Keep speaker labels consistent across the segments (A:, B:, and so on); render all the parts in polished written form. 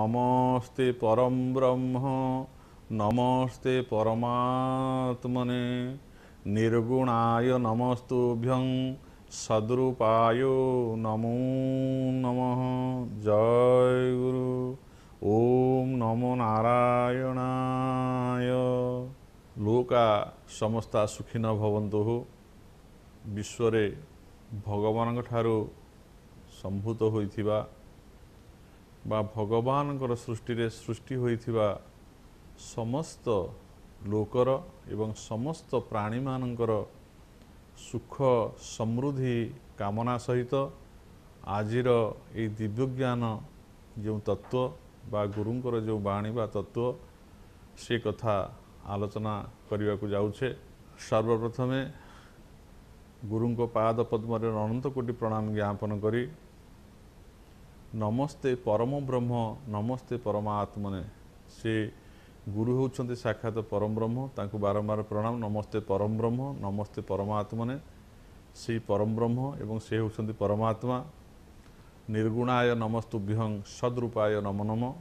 A: नमस्ते परम ब्रह्म नमस्ते परमात्मने निर्गुणाय नमस्तुभ्यं सद्रूपाय नमो नमः। जय गुरु। ओम नमो नारायणाय। लोका समस्ता सुखिन भवन्तु। विश्वरे भगवान ठारू संभूत होइथिबा बा भगवान सृष्टि रे सृष्टि होइथिबा समस्त लोकर एवं समस्त प्राणी मानकर सुख समृद्धि कामना सहित आजिर ए दिव्य ज्ञान जो तत्व बा गुरुंकर जो बाणी बा तत्व से कथा आलोचना करने को जाऊे। सर्वप्रथमे गुरुं पाद पद्म अनंत कोटि प्रणाम ज्ञापन करी नमस्ते परम ब्रह्म नमस्ते परमात्मने। से गुरु होउछन्ति साक्षात परम ब्रह्म, तांकु बारंबार प्रणाम। नमस्ते परम ब्रह्म नमस्ते परमात्मने। से परम ब्रह्म एवं से होउछन्ति परमात्मा। निर्गुणाय नमस्तुभ्यं सद्रूपाय नमो नमः।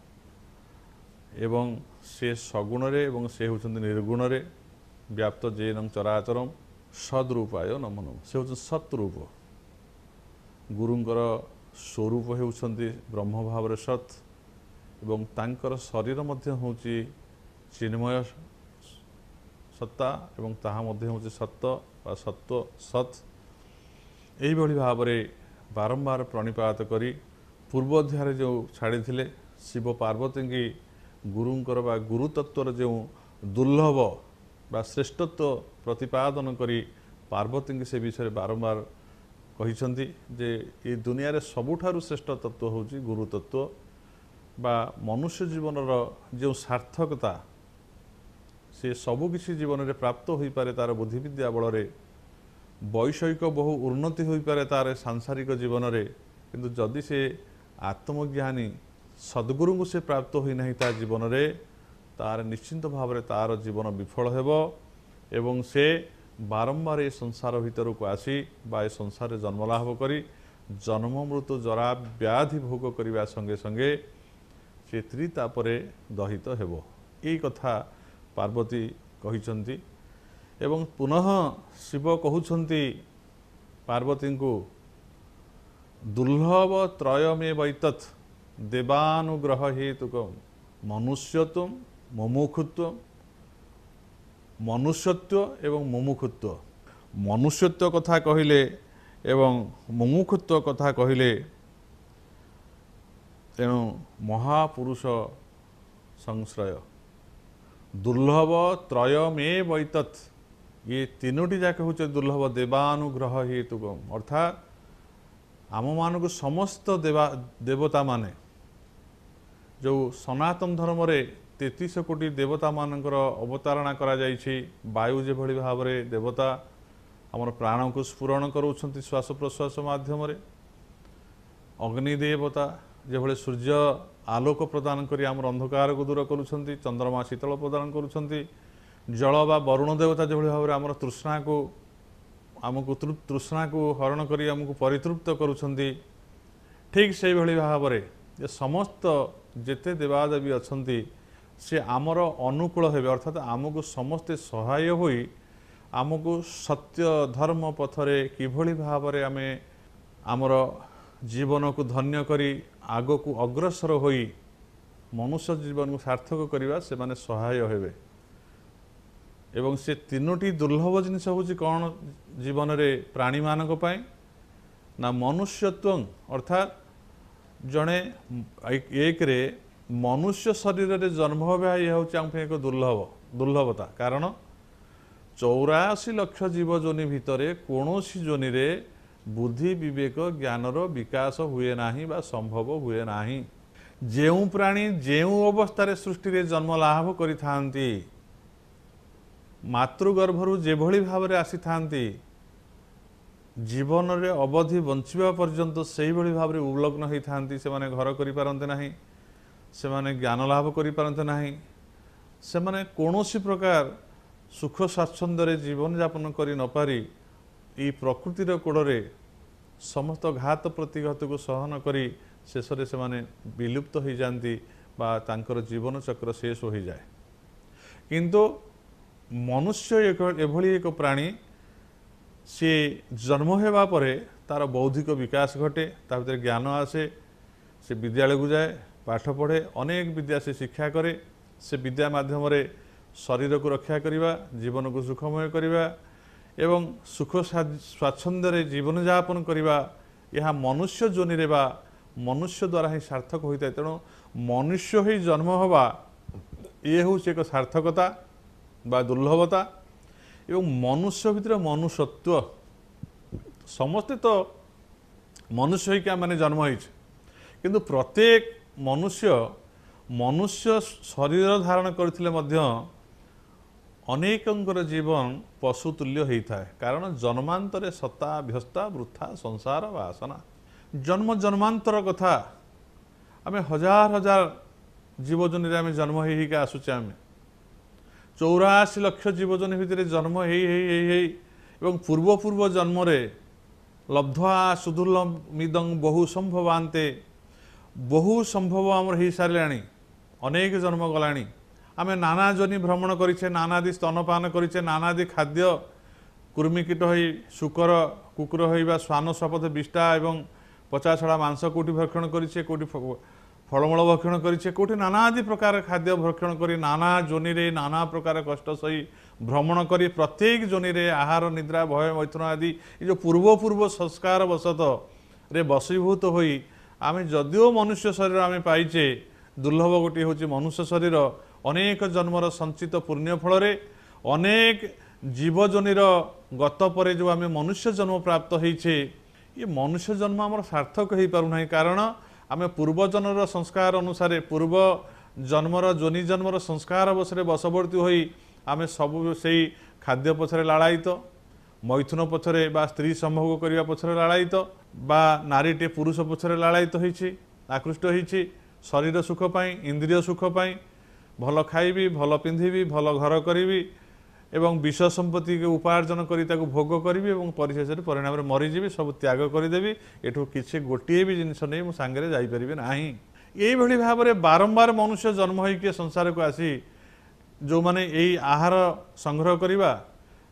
A: एवं से सगुण रे एवं से होउछन्ति निर्गुण रे व्याप्त जेनं चराचरम सद्रूपाय नमो नमः। से होउछन्ति सत्रूप। गुरुंकर स्वरूप होउछन्ति ब्रह्म भाव सत् एवं तांकर शरीर मध्य होउछि चिन्मय सत्ता एवं ताहा मध्य होउछि सत्व बा सत्व सत्। एही भली भाव रे बारंबार प्रणिपात करी पूर्व अध्याय जो छाड़ी थिले शिव पार्वती की गुरुंकर बा गुरुतत्वर जो दुर्लभ बा श्रेष्ठत्व प्रतिपादन करी पार्वती की से विषय बारंबार कहिसंती जे ये दुनिया रे सबुठारु श्रेष्ठ तत्व होउछि गुरु तत्व बा मनुष्य जीवन जो सार्थकता से सबु किसी जीवन रे प्राप्त होई पारे तार बुद्धि विद्या बल रे वैषयिक बहु उन्नति होई पारे तार सांसारिक जीवन रे, किंतु जदि से आत्मज्ञानी सद्गुरु को से प्राप्त होई नहीं ता जीवन रे तार निश्चिंत भाव रे तार जीवन विफल हेबो एवं से बारंबार ये संसार भीतर को आसी बा ए संसार जन्म लाभ करी जन्म मृत्यु जरा व्याधि भोग करने संगे संगे से त्रितापरे दहित हेबो। यही कथा पार्वती कहिसंती एवं पुनः शिव कहउछंती पार्वती को दुर्लभ त्रयमे वैतत् देवानुग्रह हेतुकम मनुष्यत्व मुमुक्षुत्व मनुष्यत्व एवं मुमुक्षुत्व। मनुष्यत्व कथा कहिले एवं मुमुक्षुत्व कथा कहिले तेणु महापुरुष संश्रय दुर्लभ त्रयमे वैतत् ये तीनोटी जाके होचे दुर्लभ देवानुग्रह हेतुकम। अर्थात आम मानक समस्त देवता माने जो सनातन धर्म रे 33 कोटी देवता मानकर अवतारणा करा जाइछि। वायु जे भली भाव रे देवता हमर प्राण को स्फुरण करूछंती श्वास प्रश्वास माध्यम रे, अग्नि देवता जे भले सूर्य आलोक प्रदान करी हमर अंधकार को दूर करूछंती, चंद्रमा शीतल प्रदान करूछंती, जल बा वरुण देवता जे भली भाव रे हमर तृष्णा को हमको तृष्णा को हरण करी हमको परितृप्त करूछंती। ठीक से भली भाव रे जे समस्त जेते देवादेवी अछंती से आमर अनुकूल हेबे, अर्थात आमको समस्ते सहाय होई आमको सत्य धर्म पथरे किभली भाव रे आमे आमर जीवन को धन्य करी आग को अग्रसर होई मनुष्य जीवन को सार्थक करिवा से माने सहाय हेबे। एवं से तीनोटी दुर्लभ जिनिस होछि कौन जीवन रे प्राणी मानक पय ना मनुष्यत्व, अर्थात जड़े एक रे मनुष्य शरीर रे जन्म होबे यह होछि आम एक दुर्लभता। कारण 84 लाख जीव जोनि भितरे कोनोसी जोनि रे बुद्धि विवेक ज्ञानर विकास हुए नाही बा संभव हुए नाही। जेउ प्राणी जेउ अवस्था रे सृष्टि रे जन्म लाभ करि थांती मातृगर्भरु जेभली भाव रे आसी थांती जीवन रे अवधि बंचिबा पर्यंत सेही भली भाव रे उल्लग्न होई थांती। से माने घर करि पारंते नाही, से माने ज्ञान लाभ करि पारंते नाही, से माने कोनोसी प्रकार सुख स्वाच्छंद्य रे जीवन यापन करि न पारी ई प्रकृतिर कोड़े समस्त घात प्रतिघात को सहन करी शेष से माने विलुप्त हो जाती बा तांकर जीवन चक्र शेष हो जाए किंतु मनुष्य एभली एक प्राणी सी जन्म होगा परे तार बौद्धिक विकास घटे ता भीतर ज्ञान आसे से विद्यालय को जाए पाठ पढ़े अनेक विद्या से शिक्षा करे से विद्या माध्यम शरीर को रक्षा करवा जीवन को सुखमय करवा एवं सुख स्वाच्छंद्य जीवन यापन करवा यह मनुष्य जोनि बा मनुष्य द्वारा ही सार्थक होता है। तेणु मनुष्य ही जन्म हवा ये हूँ एक सार्थकता बा दुर्लभता एवं मनुष्य भितर मनुष्यत्व समस्ते तो मनुष्य ही क्या माने जन्म हो किंतु प्रत्येक मनुष्य मनुष्य शरीर धारण करथिले मध्य अनेकंकर जीवन पशु तुल्य होता है कारण जन्मांतरे सत्ता व्यस्ता वृथा संसार वासना जन्म जन्मांतर कथा आम हजार हजार जीवजनी आम जन्म हो आसुचे आम 84 लाख जीवजनी भितर जन्म हो पूर्व पूर्व जन्म लब्ध्वा सुदुर्लमिदं बहु संभवान्ते बहु संभव आमर हो सारे अनेक जन्म गलानी आम नाना जनी भ्रमण करिछे नानादि स्तनपान करिछे नानादि खाद्य कुर्मिकीट हो शुकर कुकुर हो श्वान शपथ विष्टा एवं 50 छड़ा मांस कोटी भक्षण करिछे कोटी फलमूल भक्षण करिछे कोटी नानादि प्रकार खाद्य भक्षण करी नाना जोनि रे नाना प्रकार कष्ट सही भ्रमण करी प्रत्येक जोनि रे आहार निद्रा भय मैथुन आदि ये जो पूर्व पूर्व संस्कार वशत रे बसीभूत होई आम जदिओ मनुष्य शरीर आम पाइचे दुर्लभ गोटे हूँ मनुष्य शरीर अनेक जन्मर संचित पुण्य फल अनेक जीवजनीर गत पर जो आम मनुष्य जन्म प्राप्त होइछे ये मनुष्य जन्म आमर सार्थक हो पारुना कारण आम पूर्वजन्मर संस्कार अनुसार पूर्व जन्मर जोनि जन्मर संस्कार अवसर बशवर्ती होई आम सब से खाद्य पछरे लाड़ायित मैथुन पछरे बा स्त्री संभोग करने पछरे लाड़ायित बा नारीटे पुरुष पछरे लाड़ायित होइछि आकृष्ट होइछि शरीर सुख पाई इंद्रिय सुख पाई भल खाइबी भल पिंधिबी भल घर करी एवं विषय संपत्ति के उपार्जन करी ताको भोग करी एवं परिशेष परिणाम मरीजी सब त्याग करदेवी एठू किसी गोटे भी जिनस नहीं मु सांगे जापरि ना यही भाव में बारंबार मनुष्य जन्म होइके संसार को आसी जो माने यही आहार संग्रह करवा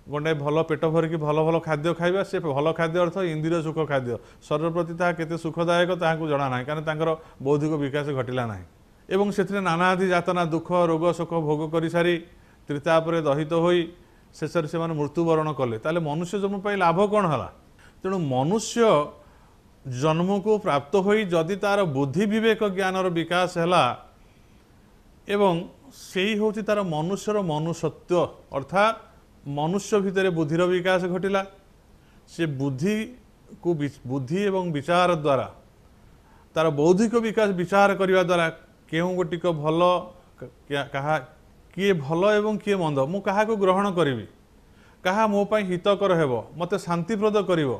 A: गोटे भल पेट भरिकी भल भल खाद्य खाइबा से भल खाद्य अर्थ इंद्रिय सुख खाद्य शरीर प्रति ताहा केते सुखदायक ताहाकु जणा नाही कारण तांकर बौद्धिक विकास घटिला नाही एवं से नानादि जातना दुख रोग सुख भोग कर सारी त्रितापर दहित होई शेषर से मृत्युवरण कले ताले मनुष्य जन्म पाई लाभ कौन है तेणु मनुष्य जन्म को प्राप्त होई जदि तार बुद्धि विवेक ज्ञानर विकास है एवं से ही होची तार मनुष्यर मनुष्यत्व अर्थात मनुष्य भितर बुद्धिर विकास घटिला से बुद्धि को बुद्धि एवं विचार द्वारा तार बौद्धिक विकास विचार करने द्वारा केउ गोटिक भल कहा किए भल एवं किए मंद मु कहा को ग्रहण करी कहा मो पाई हितकर हेबो मते शांतिप्रद करिवो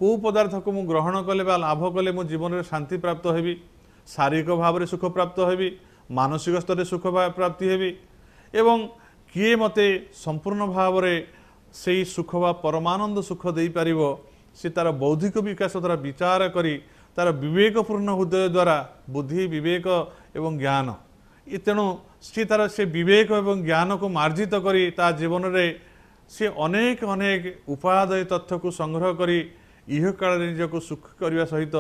A: को पदार्थ को मु ग्रहण कले बा लाभ कले मो जीवन में शांति प्राप्त हेबी शारीरिक भाव में सुख प्राप्त हेबी मानसिक स्तर में सुख प्राप्ति हेबी एवं किए मते संपूर्ण भाव से सुख बा परमानंद सुख दे पारिबो से तार बौद्धिक विकास द्वारा विचार करी तार विवेकपूर्ण हृदय द्वारा बुद्धि विवेक एवं ज्ञान ये तेणु सी तार से विवेक एवं ज्ञान को मार्जित करी ता जीवन में सी अनेक अनेक उपादेय तथ्य को संग्रह करी इह काल निज को सुख करने सहित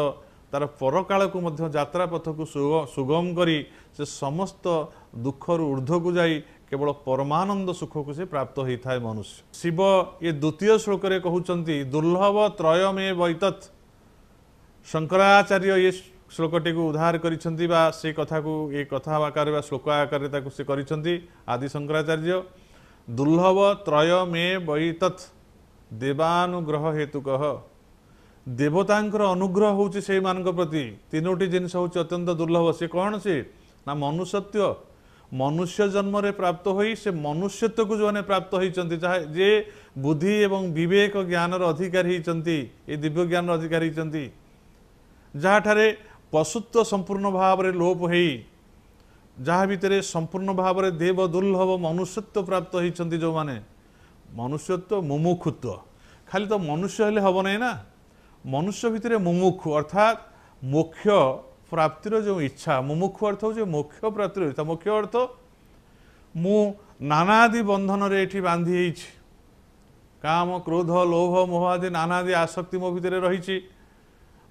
A: तार पर काल को मध्य यात्रा पथ को सुगम करी से समस्त दुखर ऊर्ध्व को जाई केवल परमानंद सुख को से प्राप्त होता है मनुष्य। शिव ये द्वितीय श्लोक रे कहउचंती दुर्लभ त्रय में वैतत् शंकराचार्य ये श्लोकटी को उद्धार करिसंती बा से कथा को ये कथा आकार बा श्लोक आकार ताको से करिसंती आदि शंकराचार्य दुर्लभ त्रय में वैतत् देवानुग्रह हेतुकः देवतांकर अनुग्रह होउची से मानक प्रति तीनोटी जिनस होउची अत्यंत दुर्लभ से कौन से ना मनुष्यत्व मनुष्य जन्म रे प्राप्त होई से मनुष्यत्व को जो ने प्राप्त होइचंती चाहे जे बुद्धि एवं विवेक ज्ञानर अधिकारी होइचंती ए दिव्य ज्ञानर अधिकारी होइचंती जहाँ ठारे पशुत्व संपूर्ण भाव रे लोप होई जहाँ भितरे संपूर्ण भाव रे देव दुर्लभ मनुष्यत्व प्राप्त होइचंती जो माने मनुष्यत्व मुमुक्षुत्व खाली तो मनुष्य हेले हब नहीं ना मनुष्य भितर मुमुक्षु अर्थात मोक्ष प्राप्तिर जो इच्छा मुमुक्षु अर्थ हो मोक्ष प्राप्तिर इच्छा मोक्ष अर्थ मु नानादि बंधन रे एठी बांधी काम क्रोध लोभ मोह आदि नानादि आसक्ति मो भितर रही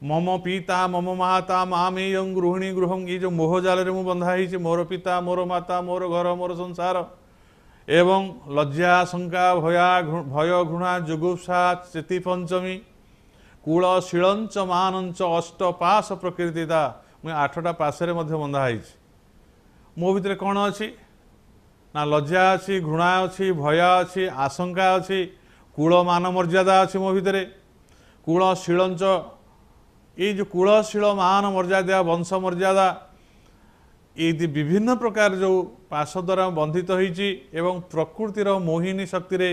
A: मम पिता मम माता मामेयं गृहिणी गृहं ये जो मोह जाल मु बंधा मोर पिता मोर माता मोर घर मोर संसार एवं लज्जा शंका भय घृणा जुगुप्सा चेती पंचमी कूल शीलंच मानंच अष्ट पाश प्रकृतिता मुझे 8टा पाशरे बंधा मो भितर कौन अच्छी ना लज्जा अच्छी घृणा अच्छी भय अच्छी आशंका अच्छी कूल मान मर्यादा अच्छी मो भितर कूल शीलंच ये जो कूलशील मान मर्यादा वंश मर्यादा ये विभिन्न प्रकार जो पाश द्वारा बंधित होइछि एवं प्रकृतिर मोहिनी शक्ति रे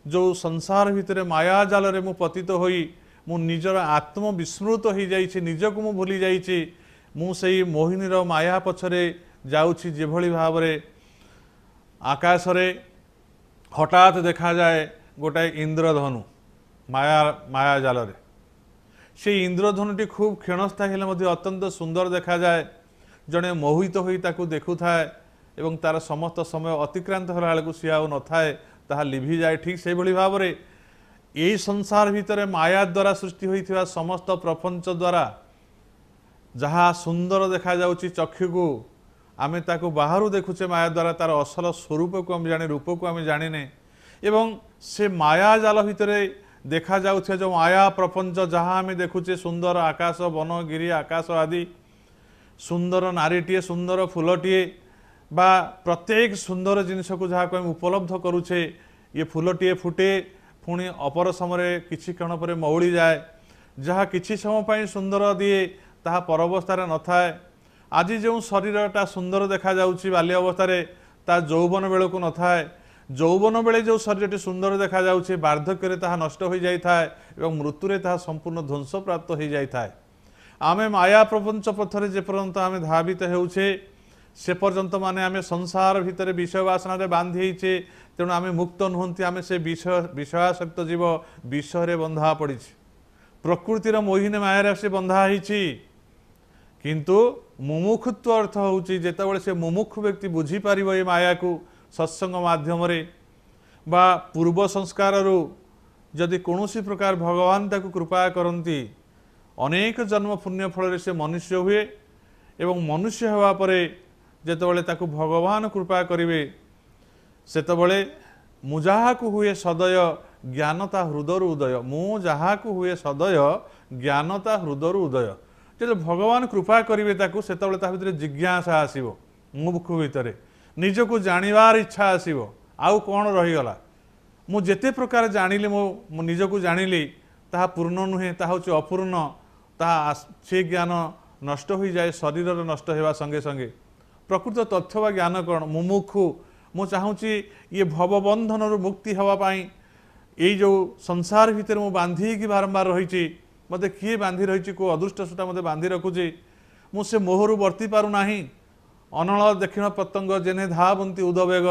A: जो संसार भितर माया जाल रे मु पतित होई मु निजर आत्म विस्मृत हो जाइछि निजको मु भूली जाइछि मु सेई मोहिनीर माया पछरे जाउछि जेभଳି भावरे आकाश रे हठात देखा जाए गोटाए इंद्रधनु माया जाल रे से इंद्रधनुटी खूब क्षणस्थायी हेले मध्य अत्यंत सुंदर देखा जाए जड़े मोहित होई ताकू देखु थाए एवं तार समस्त समय अतिक्रांत होला बेलू सी आउ नथाए ताहा लिभि जाए ठीक से भली भाव रे यही संसार भितर माया द्वारा सृष्टि होइथिबा समस्त प्रपंच द्वारा जहाँ सुंदर देखा जाउची चक्षु को आमे ताकू बाहरु देखुचे माया द्वारा तार असल स्वरूप को आम जाने रूप को आम जानिने एवं से माया जाल भितर देखा जाउथिया जो माया प्रपंच जहाँ आम देखुचे सुंदर आकाश वन गिरी आकाश आदि सुंदर नारीटीए सुंदर फूलटीए बा प्रत्येक सुंदर जिनस को जहाँ को आम उपलब्ध करुचे ये फूलटीए फुटे पुणी अपर समय किछि क्षण पर मौली जाए जहाँ किछि समय पर सुंदर दिए ताहा परअवस्था न थाए आज जो शरीरटा सुंदर देखा जाउची बाल्य अवस्था ता यौवन बेलू न थाए यौवन बेले जो शरीरटी सुंदर देखा जाउची वार्धक्य ताहा नष्ट हो जाए एवं मृत्यु ताहा संपूर्ण ध्वंस प्राप्त हो जाए आमे माया प्रपंच पथरे जेपर्यंत आमे धावित हेउछे से पर्यंत माने आमे संसार भितर विषय वासना रे बांधी तेणु आमे मुक्त नुहंती आमे से विषयासक्त जीव विषय बंधा पड़ी प्रकृतिर मोहिनी माया से बंधा होइछि किंतु मुमुक्षुत्व अर्थ होउछि जेतेबेले से मुमुक्षु व्यक्ति बुझी पारिबो ए माया को सत्संग माध्यम रे बा पूर्व संस्कार जदि कौनसी प्रकार भगवान ताकू कृपा करती अनेक जन्म पुण्य फल से मनुष्य हुए एवं मनुष्य होवा परे जेतेबेले ताकू भगवान कृपा करिवे सेतेबेले मु जाहाकु हुए सदय ज्ञानता हृदय उदय मु जाहाकु हुए सदय ज्ञानता हृदय उदय जो भगवान कृपा करिवे ताकू सेतेबेले ता भितर जिज्ञासा आसीबो मुमुक्षु भितर निजको जानिबार इच्छा आसीबो आउ कौन रहीगला मु जेते प्रकार जानिले मो निजको जानिली ताहा पूर्ण नुहे ताहा होची अपूर्ण ताहा से ज्ञान नष्ट हो जाए शरीर नष्ट होगा संगे संगे प्रकृत तथ्य वा ज्ञान कौन मुमुक्षु मु चाहूँगी ये भवबंधन मुक्ति हवापाई ये जो संसार भितर मु बांधी की बारंबार रही मते किए बांधी रही को अदृष्ट सुटा मते बांधी रखुची मुझे मोहरु वर्ती पारुना अनल दक्षिण पतंग जेने धावंती उदवेग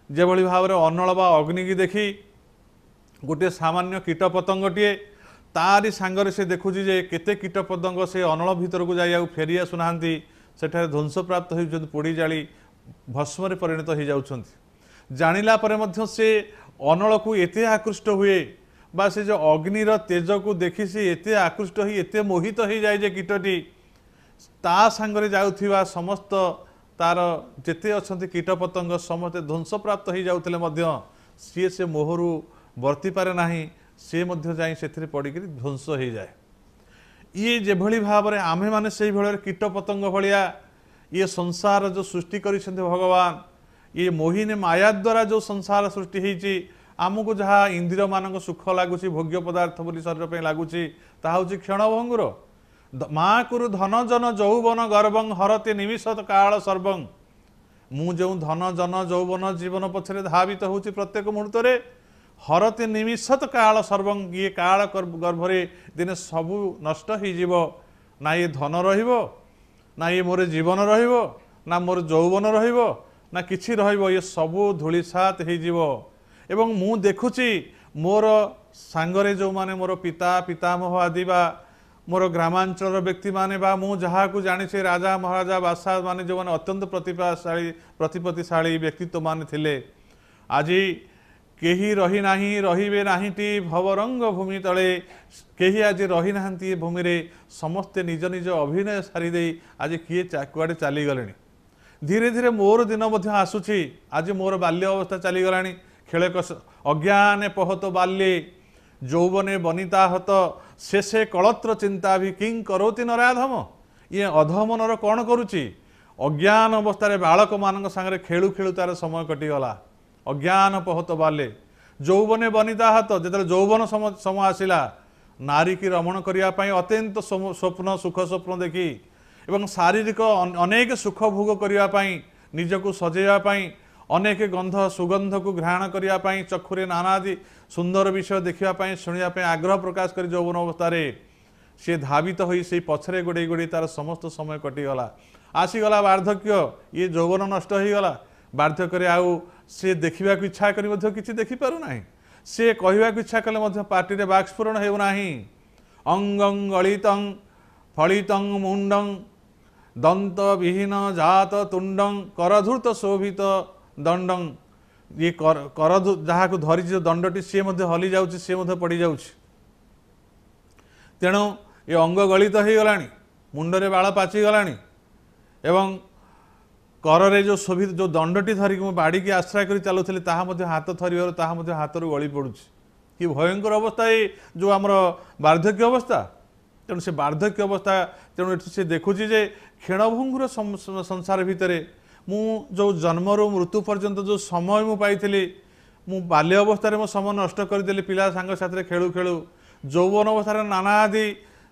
A: जेभली भाव में अनल बा अग्नि की देखी गोटे सामान्य कीट पतंगटीए तारी सांगरे से देखुची जे केते कीट पतंग से अनल भितर को जाई फेरी आसुना सेठारे ध्वंस प्राप्त हो पोड़ी जाली भस्म परिणत हो जाउछंती जानिला परे मध्य से अनल को एते आकृष्ट हुए बा से जो अग्निर तेज को देखी से एते आकृष्ट हो एते मोहित हो जाए जे कीटटी ता सांगरे जाउथिबा समस्त तार जेते अछंती कीट पतंग समस्ते ध्वंस प्राप्त हो जाउतले मध्य सी से मोहरु वर्ती पारे नाही से मध्य जाई सेथिरे पड़िकरी ध्वंस हो जाए ये जेभली भाव में आमे माने से भली कीट पतंग भलिया ये संसार जो सृष्टि करिसेंते भगवान ये मोहिनी माया द्वारा जो संसार सृष्टि होइछि आमको जहाँ इंद्रिय मानक सुख लगुच भोग्य पदार्थ बोली शरीर पे लगुच ताहा क्षणभंगुर माँ कुरु धन जन जौवन गर्वं हरते निमिषत काल सर्वं मु जो धन जन जौवन जीवन पछरे धावित होउछि प्रत्येक मुहूर्त हरते निमिषत काल सर्वं ये काल गर्भरे दिने सबू नष्ट हो ना ये धन रहिबो ना ये मोर जीवन रहिबो ना मोर जौवन रहिबो ना किछि रहिबो ये सबू धूलिसात हो एवं मु देखुची मोर सांगरे जो माने मोर पिता पितामह आदि बा मोर ग्रामांचल व्यक्ति माने बा मु जहाँ को जानी से राजा महाराजा बादशाह माने जो माने अत्यंत प्रतिपत्तिशाली व्यक्तित्व माने थिले आज केही रही नाही रहिबे नाहीटी भवरंग भूमि तले केही आज रही नाहंती भूमि रे समस्ते निज निज अभिनय सारी दे आज किए कुआडे चली गले धीरे धीरे मोर दिन मध्य आसुची आज मोर बाल्य अवस्था चली गलानी खेल अज्ञाने पहत बाल्ये यौवने बनिता हत शेषे कलत्र चिंता भी किं करोति नराधम ये अधमनर कौन करुच्ची अज्ञान अवस्था बालक मान सागर खेलु खेलु तार समय कटिगला अज्ञान पहत बाल्ये यौवने बनिता हत जो यौवन समय आसला नारी की रमण करने अत्यंत स्वप्न सुख स्वप्न देखी एवं शारीरिक अनेक सुख भोग करने निजको सजेवाई अनेक गंध सुगंध को घ्राण करने चक्षुरे नानादि सुंदर विषय देखापी शुणापी आग्रह प्रकाश कर यौवन अवस्था सी धावित हो पछरे गोड़े गोड़े तार समस्त समय कटिगला आसीगला वार्धक्य ये यौवन नष्ट हो गला वार्धक्य आउ सी देखा इच्छा कर कि देखिपारूना सी कहवा इच्छा कले पार्टी बाक्स्फुरण होना अंगं गलितं फलितं मुंडं दंत विहीन जात तुंडं करधूर्त शोभित दंडं ये कर जहाँ को धरी जो दंडटी सी हली जाऊँ सी पड़ जा तेणु ये अंग गलित हो गला मुंडरे बाल पाचिगला एवं कर जो शोभित जो दंडटी धरिक बाड़ी की आश्रय कर चलुली हाथ थर हाथ रू गली पड़ू कि भयंकर अवस्था ये जो आमर वार्धक्य अवस्था तेणु से वार्धक्य अवस्था तेणु से देखुची जे क्षणभंगुर संसार भितर मु जो जन्मरू मृत्यु पर्यंत जो समय मु पाई मु बाल्य अवस्था मो समय नष्ट करदेली पिला सांग साथी खेलु खेलु यौवन अवस्था नानादि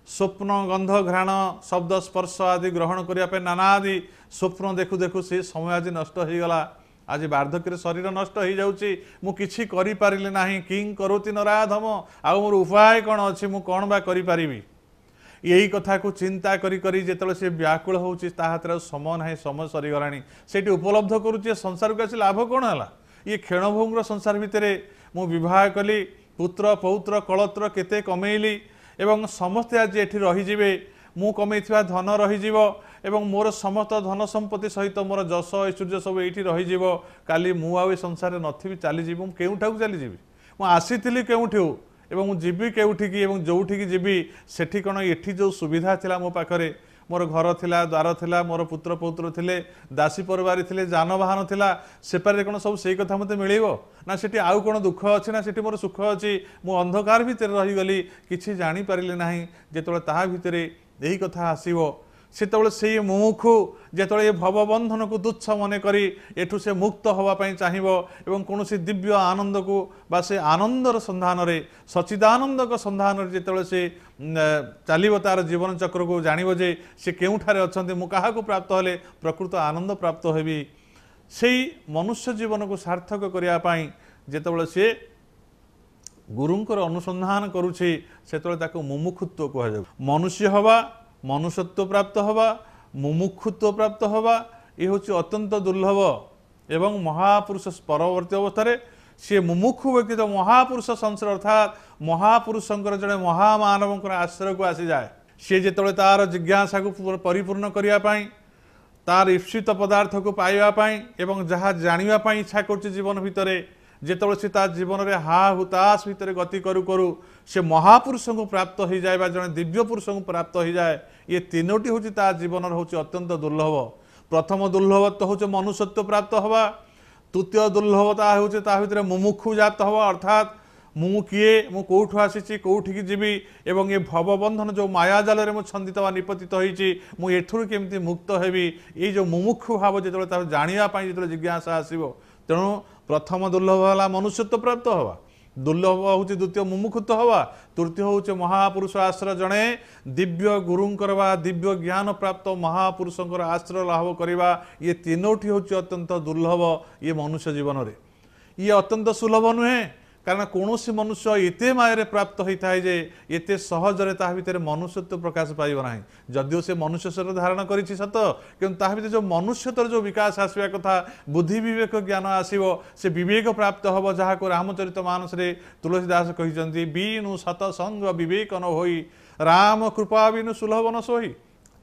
A: स्वप्न गंध घ्राण शब्द स्पर्श आदि ग्रहण करने नानादि स्वप्न देखु देखु से समय आज नष्ट हो गला आज वार्धक्य शरीर नष्ट हो जाऊँगी मुझे करें ना किं करोति नराधम आउ मोर उपाय कौन अच्छी मु कौन बा करी यही कथा को चिंता करी करी जिते से व्याकुल होती हाथ समय ना समय सरीगला से उपलब्ध करुचे संसार को आसी लाभ कौन है ये क्षणभंगुर संसार भितर मु विवाह कली पुत्र पौत्र कलत्र केते कमेली एवं समस्ते आज ये रहीजे मु कमे धन रहीज एवं मोर समस्त धन संपत्ति सहित मोर जश ऐश्वर्य सब ये रहीज काली मु संसार नथी चलीजी केउठा चलीजी आसी केउठू एवं जीवी केउठिकी एवं जोठिकी जीवी सेठी कौन ये जो सुविधा थिला मो पाखरे मोर घर थिला द्वार थिला मोर पुत्र पौत्र थिले दासी परिवार थिले जानवाहन थिला सेपारे कौन सब से कथा मते मिलिबो ना सेठी आउ कौन दुख अच्छी ना सेठी मोर सुख अच्छी मु अंधकार भितर रहीगली किछि जानी पारिले नाही जेतोले ताहा भितरे यही कथा आसीबो सेतबले से मुमुखु जेतबले ये भवबंधन को तुच्छ मन करी एठु से मुक्त होवाई चाहिए एवं कौन दिव्य आनंद को बा से आनंदर संधान रे सचिदानंद संधान रे जेतबले से चलिबो तार जीवन चक्र को जानिबो जे से केउठारे अछंती मु काहा को प्राप्त होले प्रकृत आनंद प्राप्त हेबी सेई मनुष्य जीवन को सार्थक करिया पई जेतबले से गुरुंकर अनुसंधान करुछि सेतबले ताको मुमुक्षुत्व कहा जाय मनुष्य हवा मनुष्यत्व प्राप्त हवा मुमुक्षुत्व प्राप्त हवा ये हूँ अत्यंत दुर्लभ एवं महापुरुष परवर्ती अवस्था सी मुमुक्षु व्यक्ति तो महापुरुष संसार अर्थात महापुरुषंकर जड़े महामानव आश्रय को आसी जाए सी जो तार जिज्ञासा को परिपूर्ण करने तार ईप्सित पदार्थ को पाइबापी एवं जहाँ जानापी इच्छा कर जीवन भितर जेतबले से ता जीवन में हा हुताश भितर गति करू करू से महापुरुष को प्राप्त हो जाए जड़े दिव्य पुरुष को प्राप्त हो जाए ये तीनोटी हूँ ता जीवन हूँ अत्यंत दुर्लभ प्रथम दुर्लभत्व हूँ मनुष्यत्व प्राप्त हवा तृतीय दुर्लभता हूँ भितर मुमुक्षु जात हवा अर्थात मु किए मु कौठु आसी कौठिकी जीवी एवं ये भवबंधन जो मायाजाल में छंदित व निपतित होती मुझे केमती मुक्त हेबी ये जो मुमुक्षु भाव जो जानापी जो जिज्ञासा आसो तेणु प्रथम दुर्लभ है मनुष्यत्व प्राप्त हवा दुर्लभ हूँ द्वितीय मुमुक्षुत्व हवा तृतीय हूँ महापुरुष आश्रय जड़े दिव्य गुरुंकर वा दिव्य ज्ञान प्राप्त महापुरुषंकर आश्रय लाभ करवा ये तीनोटी हूँ अत्यंत दुर्लभ ये मनुष्य जीवन में ये अत्यंत सुलभ नुहे कारण कौन मनुष्य एते माया प्राप्त होता है जे एते सहजरे ता भितर मनुष्यत्व प्रकाश पाइब ना जदिव से मनुष्य शरीर धारण करिछि सत किंतु ता भितर जो मनुष्यत्वर जो विकास आसवा कथा बुद्धि विवेक ज्ञान आसीबो से विवेक प्राप्त हबो जहाँ को रामचरित मानस रे तुलसीदास कहिसंती बीनु सतसंग विवेक न होई राम कृपा बिनु सुलभ न सोही।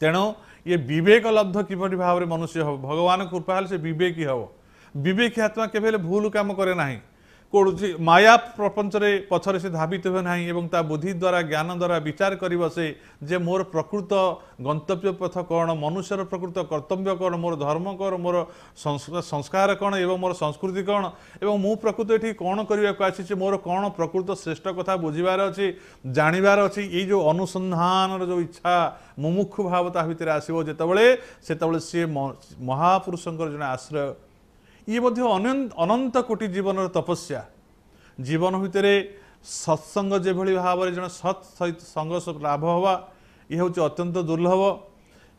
A: तेणु ये विवेक लब्ध किपरि भाव में मनुष्य हम भगवान कृपा से विवेकी हम। विवेकी आत्मा केवल भूल काम करे ना कौड़ी माया प्रपंच पछरे से धावित हुए ना एवं ता बुद्धि द्वारा ज्ञान द्वारा विचार कर से जे मोर प्रकृत गंतव्य पथ कौन मनुष्यर प्रकृत कर्तव्य कौन मोर धर्म कौन मोर संस्कार कौन एवं मोर संस्कृति कौन एवं मु प्रकृत ये कौन करने को आसी मोर कौन प्रकृत श्रेष्ठ कथा बुझार अच्छी जानवर अच्छी ये जो अनुसंधान जो इच्छा मुमुक्षु भाव ता भितर आसो जिते सी महापुरुषंकर जड़े आश्रय ये अनंत कोटि जीवन तपस्या जीवन भितर सत्संग जो भाव में जन सत् सहित संग लाभ हवा ये हूँ अत्यंत दुर्लभ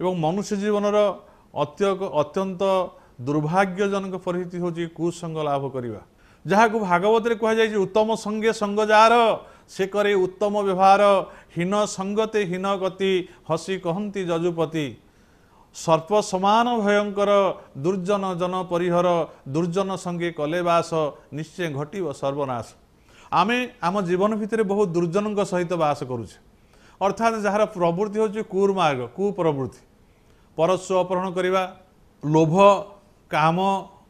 A: एवं मनुष्य जीवन अत्यंत दुर्भाग्यजनक परिस्थिति हूँ कुसंग लाभ करवा जहाँ को भागवत में कहुई उत्तम संगे संग जार से करे उत्तम व्यवहार हीन संगते हीन गति हसी कहती जजुपति सर्प समान भयंकर दुर्जन जन परिहर दुर्जन संगे कले बास निश्चय घटिव सर्वनाश। आमे आम जीवन भितर बहुत दुर्जन सहित बास करुचे अर्थात जार प्रवृत्ति हूँ कुमार्ग कुप्रवृत्ति परस्व अपहरण करवा लोभ काम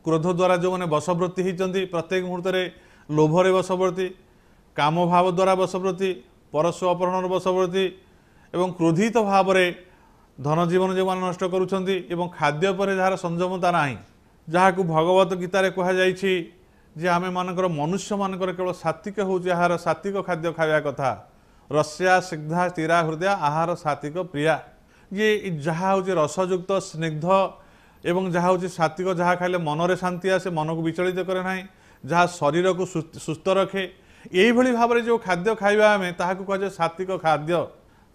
A: क्रोध द्वारा जो मैंने वशवृत्ति होती प्रत्येक मुहूर्त लोभरे वशवृत्ति काम भाव द्वारा वशवृत्ति परस्व अपहरण वशवृत्ति एवं क्रोधित भाव में धन जीवन जो मैंने नष्ट करुँच खाद्य पर जार संयमता ना जहाँ को भगवत गीतार कहुई आम मानकर मनुष्य मानकर केवल सात्विक हूँ आहार सात्विक खाद्य खावा कथा रस्या सिग्धा तीरा हृदय आहार सात्विक प्रिया ये जहाँ हूँ रसयुक्त स्निग्ध एवं जहाँ हूँ सात्विक जहाँ खाइले मनरे शांति आसे मन को विचलित करे ना जहाँ शरीर को सुस्थ रखे यही भाव में जो खाद्य खाइबा आम ताकू कहुए सात्विक खाद्य।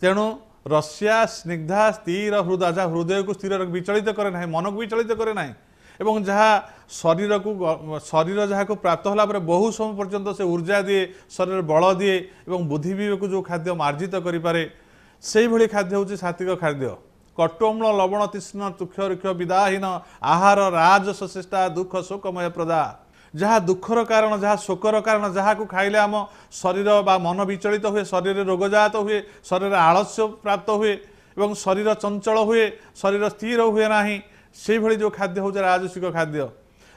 A: तेणु रस्या स्निग्धा स्थिर हृदय जहाँ हृदय को स्थिर विचलित करे ना मन को विचलित करे ना एवं जहाँ शरीर जहाँ को प्राप्त होला बहु समय पर्यंत से ऊर्जा दिए शरीर बल दिए एवं बुद्धि विवेक जो खाद्य मार्जित करें से भली खाद्य हूँ सात्विक खाद्य। कटुम्ल लवण तीक्ष्ण तुक्ष रुक्ष विदाहीन आहार राजस चेष्टा दुख शोकमय प्रदा जहाँ दुखर कारण जहाँ शोकर कारण जहाँ को खाइले आम शरीर बा मन विचलित हुए शरीर रोगजात हुए शरीर आलस्य प्राप्त हुए एवं शरीर चंचल हुए शरीर स्थिर हुए ना से भली जो खाद्य हूँ राजसिक खाद्य।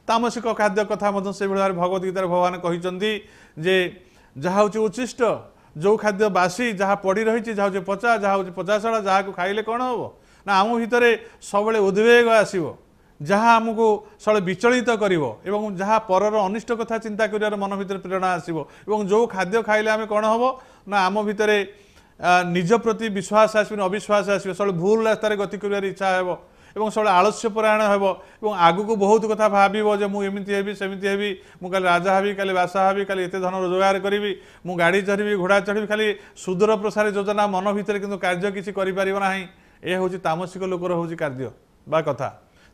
A: तामसिक खाद्य कथा से भाव भगवत गीतार भगवान कहते जे जहाँ हूँ उच्छिष्ट जो खाद्य बासी जहाँ पड़ी रही जहाँ हूँ पचा जहाँ हूँ पचाशड़ा जहाँ को खाइले कौन हम ना आम भितर सब उद्वेग आसो जहाँ आमको सब विचलित करिवो जहाँ परर अनिष्ट कथा चिंता कर मन भितर प्रेरणा आसो जो खाद्य खाइले आम कौन हम ना आम भितर निज प्रति विश्वास आसो अविश्वास आसो सब भूल रास्तार गति कर इच्छा हो एवं सब आलस्य परायण हो आगु को बहुत कथा भाव मुझे एमती सेमती हेबी मुझे राजा हेबी काली बासा हेबी काली एत धन रोजगार करी मु गाड़ी चढ़ी घोड़ा चढ़ी खाली सुदूर प्रसारी योजना मन भितर किंतु कार्य किसी करें यह हूँ तामसिक लोकर हूँ कार्य बा कथा।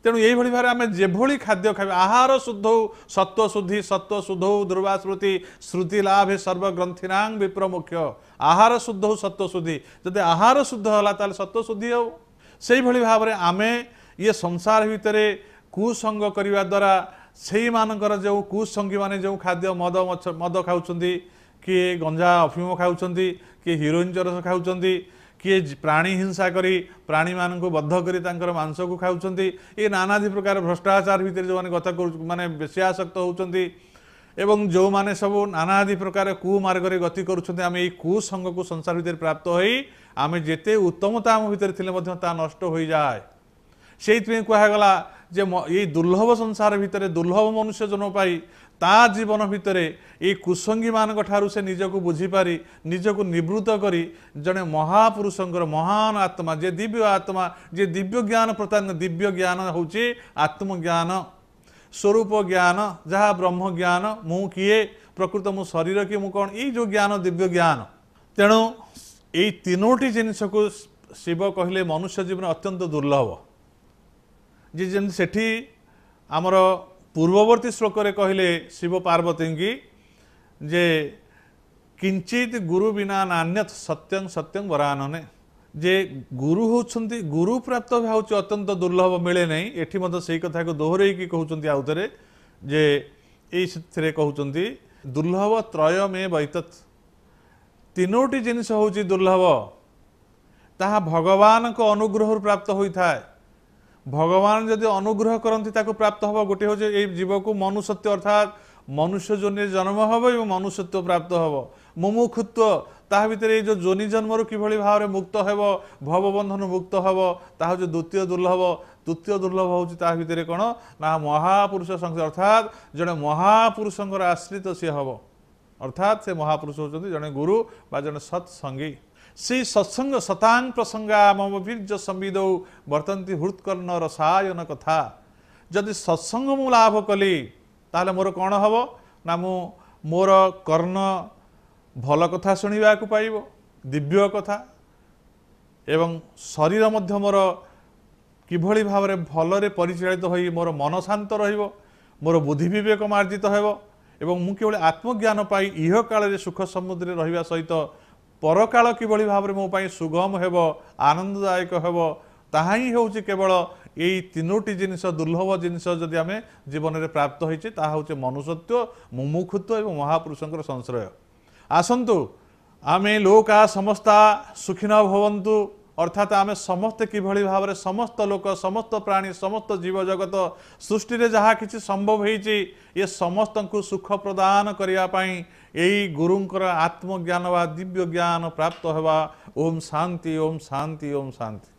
A: तेणु यही भाव आम जो खाद्य खाइ आहार शुद्ध सत्व शुद्धि सत्व शुद्ध दुर्वा स्मृति श्रुति लाभे सर्वग्रंथिनांग विप्रमुख्य आहार शुद्ध सत्व शुद्धि जब आहार शुद्ध है सत्व शुद्धि हो से भाव में आम ये संसार भितर कुसंग करने द्वारा से मानकर जो कुसंगी माने जो खाद्य मद खाऊँ किए गंजा अफिम खाऊँ किए हिरोइन चरस खाऊँ किए प्राणी हिंसा करी प्राणी मान को बद्ध कर मांस को खाऊँ ये नानादि प्रकार भ्रष्टाचार भितर जो मैंने गत माने बेसी आसक्त होती एवं जो माने सब नानादि प्रकार कुमार्ग गति करुँच आम कुसंग को संसार भितर प्राप्त हो आम जेते उत्तमता आम भितर थिले मध्य ता नष्ट हो जाए से कहगला जे ये दुर्लभ संसार भितर दुर्लभ मनुष्य जन्म पाई ता जीवन भितर ये कुसंगी मान ठारू से निजक बुझीपारी निजक निवृत्त करी जड़े महापुरुषंकर महान आत्मा जे दिव्य आत्मा जे दिव्य ज्ञान प्रदान दिव्य ज्ञान हूँ आत्मज्ञान स्वरूप ज्ञान जहाँ ब्रह्म ज्ञान मु किए प्रकृत मु शरीर किए मु कौन ये जो ज्ञान दिव्य ज्ञान। तेणु ये तीनोटी जिनिस को शिव कहले मनुष्य जीवन अत्यंत दुर्लभ जे जमी सेठी आमर पूर्ववर्ती श्लोक कहले शिव पार्वती की जे किंचित गुरु बिना नान्यत सत्यं सत्यं वरानने जे गुरु होती गुरु प्राप्त हूँ अत्यंत दुर्लभ मिले नहीं एठी मत से कथा को दोहरे कहते आउ थे जे ये कहते दुर्लभ त्रय में वैतत तीनोटी जिनिस हूँ दुर्लभ ତାହା ଭଗବାନଙ୍କ ଅନୁଗ୍ରହରୁ ପ୍ରାପ୍ତ ହୋଇଥାଏ। भगवान जदि अनुग्रह करती ताको प्राप्त हम। गोटे हूँ ये जीव को मनुष्यत्व अर्थात मनुष्य जोनि जन्म हम और मनुष्यत्व प्राप्त हम। मुमुक्षुत्व ता भितर ये जो जोनि जन्म कि भाव में मुक्त हेब भवबंधन मुक्त हेब ता द्वितीय दुर्लभ। तृतीय दुर्लभ हूँ ता भितर कौन ना महापुरुष संग अर्थात जड़े महापुरुषर आश्रित सी हम। अर्थात से महापुरुष होती जड़े गुरु बा जड़े सत्संगी। से सत्संग शतांग प्रसंगा मम वीर्य संविदौ वर्तन्ति हृत्कर्ण रसायन कथा। जदि सत्संग मु लाभ कली ताले मोर कौन हम ना मोर कर्ण भल कथा शुणा पाइब दिव्य कथा एवं शरीर मध्य मोर किभली भाव में भलरे परिचालित होई मोर मन शांत रहिबो मोर बुद्धि विवेक मार्जित हेबो एवं मु केवल आत्मज्ञान पाई इह काल सुख समुद्र रहिबा सहित परकाल किभली भाव में मो पाई सुगम हेब आनंददायक हेब ताहा ही हूँ केवल यही तीनोटी जिनिस दुर्लभ जिनिस जदि आम जीवन में प्राप्त होइछे ताहा हूँ मनुष्यत्व मुमुक्षुत्व एवं महापुरुषंकर संश्रय। आसंतु आमे लोका समस्ता सुखिन भवन्तु अर्थात आमे समस्ते किभली भाव में समस्त लोक समस्त प्राणी समस्त जीव जगत सृष्टि रे जहाँ किछि संभव होइछि ये समस्त को सुख प्रदान करिया पाई यही गुरुंकर आत्मज्ञान वा दिव्य ज्ञान प्राप्त होगा। ओम शांति ओम शांति ओम शांति।